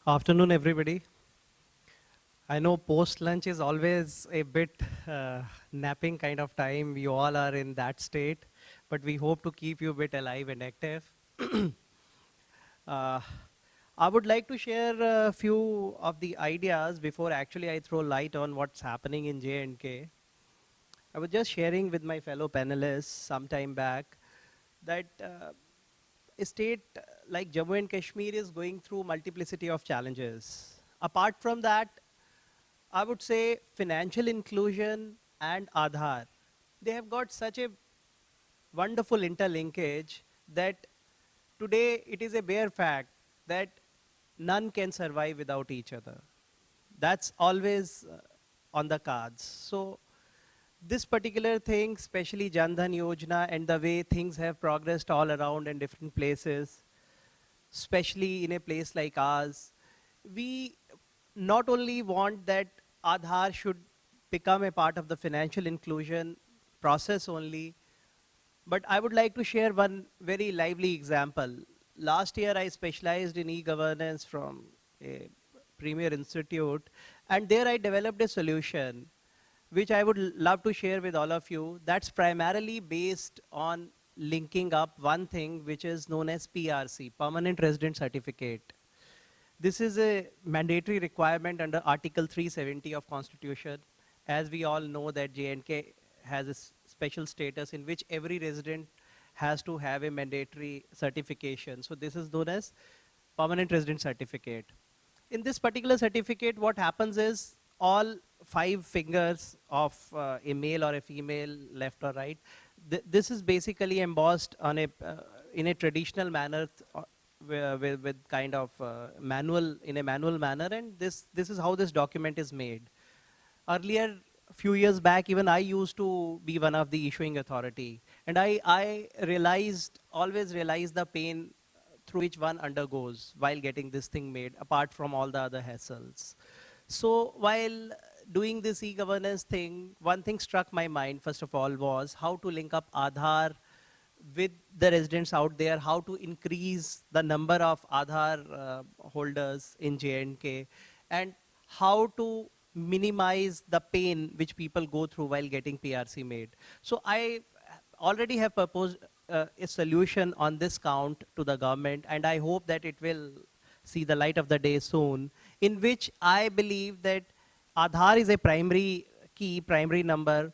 Afternoon, everybody. I know post-lunch is always a bit napping kind of time. We all are in that state, but we hope to keep you a bit alive and active. uh, I would like to share a few of the ideas before actually I throw light on what's happening in J&K. I was just sharing with my fellow panelists some time back that a state like Jammu and Kashmir is going through multiplicity of challenges. Apart from that, I would say financial inclusion and Aadhaar, they have got such a wonderful interlinkage that today it is a bare fact that none can survive without each other. That's always on the cards. So this particular thing, especially Jan Dhan Yojana and the way things have progressed all around in different places, especially in a place like ours, we not only want that Aadhaar should become a part of the financial inclusion process only, but I would like to share one very lively example. Last year, I specialized in e-governance from a premier institute, and there I developed a solution which I would love to share with all of you. That's primarily based on linking up one thing which is known as PRC, Permanent Resident Certificate. This is a mandatory requirement under Article 370 of Constitution. As we all know that J&K has a special status in which every resident has to have a mandatory certification. So this is known as Permanent Resident Certificate. In this particular certificate, what happens is all 5 fingers of a male or a female, left or right, this is basically embossed on in a traditional manner with kind of in a manual manner, and this is how this document is made. Earlier, a few years back, even I used to be one of the issuing authority, and I always realized the pain through which one undergoes while getting this thing made, apart from all the other hassles. So while doing this e-governance thing, one thing struck my mind, first of all, was how to link up Aadhaar with the residents out there, how to increase the number of Aadhaar holders in J&K, and how to minimize the pain which people go through while getting PRC made. So I already have proposed a solution on this count to the government, and I hope that it will see the light of the day soon, in which I believe that Aadhaar is a primary key, primary number,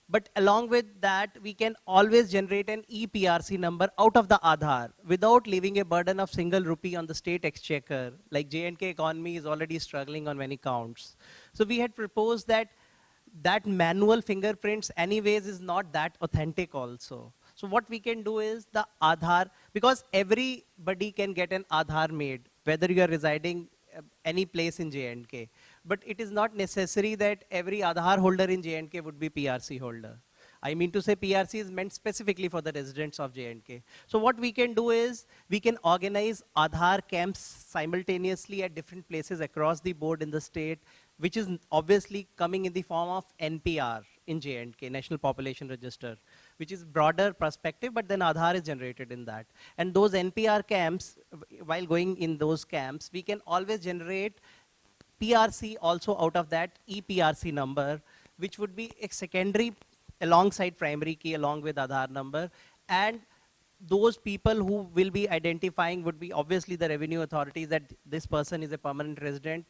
but along with that, we can always generate an ePRC number out of the Aadhaar without leaving a burden of single rupee on the state exchequer. Like J&K economy is already struggling on many counts. So we had proposed that that manual fingerprints anyways is not that authentic also. So what we can do is the Aadhaar, because everybody can get an Aadhaar made, whether you are residing any place in J&K. But it is not necessary that every Aadhaar holder in J&K would be PRC holder. I mean to say PRC is meant specifically for the residents of J&K. So what we can do is we can organize Aadhaar camps simultaneously at different places across the board in the state, which is obviously coming in the form of NPR in J&K, National Population Register, which is broader perspective, but then Aadhaar is generated in that. And those NPR camps, while going in those camps, we can always generate PRC also out of that ePRC number, which would be a secondary alongside primary key along with Aadhaar number. And those people who will be identifying would be obviously the revenue authorities that this person is a permanent resident.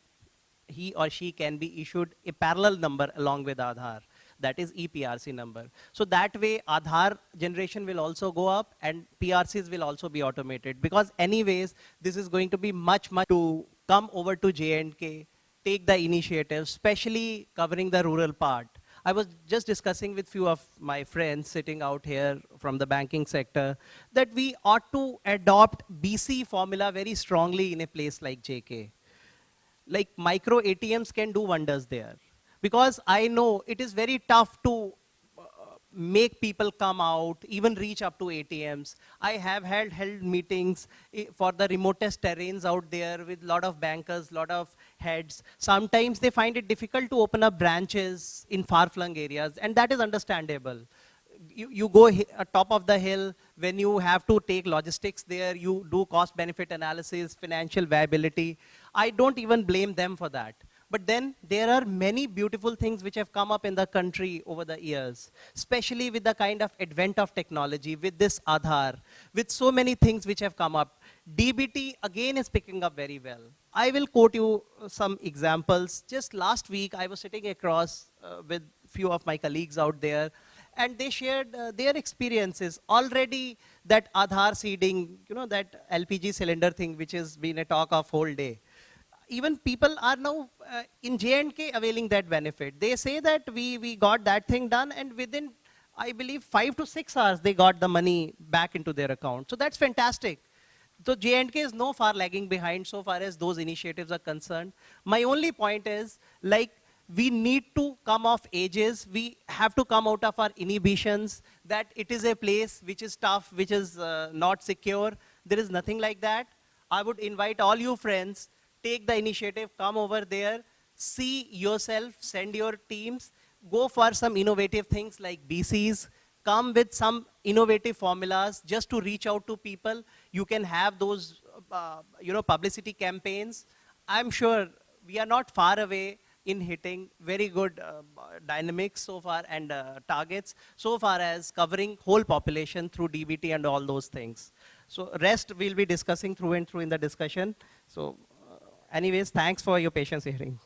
He or she can be issued a parallel number along with Aadhaar. That is ePRC number. So that way Aadhaar generation will also go up and PRCs will also be automated, because anyways, this is going to be much to come over to J&K, take the initiative, especially covering the rural part. I was just discussing with few of my friends sitting out here from the banking sector that we ought to adopt BC formula very strongly in a place like JK. Like micro ATMs can do wonders there. Because I know it is very tough to make people come out, even reach up to ATMs. I have held meetings for the remotest terrains out there with a lot of bankers, lot of heads. Sometimes they find it difficult to open up branches in far-flung areas, and that is understandable. You go top of the hill, when you have to take logistics there, you do cost benefit analysis, financial viability. I don't even blame them for that. But then there are many beautiful things which have come up in the country over the years, especially with the kind of advent of technology, with this Aadhaar, with so many things which have come up. DBT again is picking up very well. I will quote you some examples. Just last week, I was sitting across with few of my colleagues out there, and they shared their experiences. Already that Aadhaar seeding, you know, that LPG cylinder thing, which has been a talk of whole day. Even people are now in J&K availing that benefit. They say that we got that thing done, and within, I believe, 5 to 6 hours, they got the money back into their account. So that's fantastic. So J&K is no far lagging behind so far as those initiatives are concerned. My only point is, like, we need to come off ages. We have to come out of our inhibitions that it is a place which is tough, which is not secure. There is nothing like that. I would invite all you friends, take the initiative, come over there, see yourself, send your teams, go for some innovative things like BCs, come with some innovative formulas just to reach out to people. You can have those publicity campaigns. I'm sure we are not far away in hitting very good dynamics so far and targets so far as covering whole population through DBT and all those things. So rest we'll be discussing through and through in the discussion. So anyways, thanks for your patience hearing.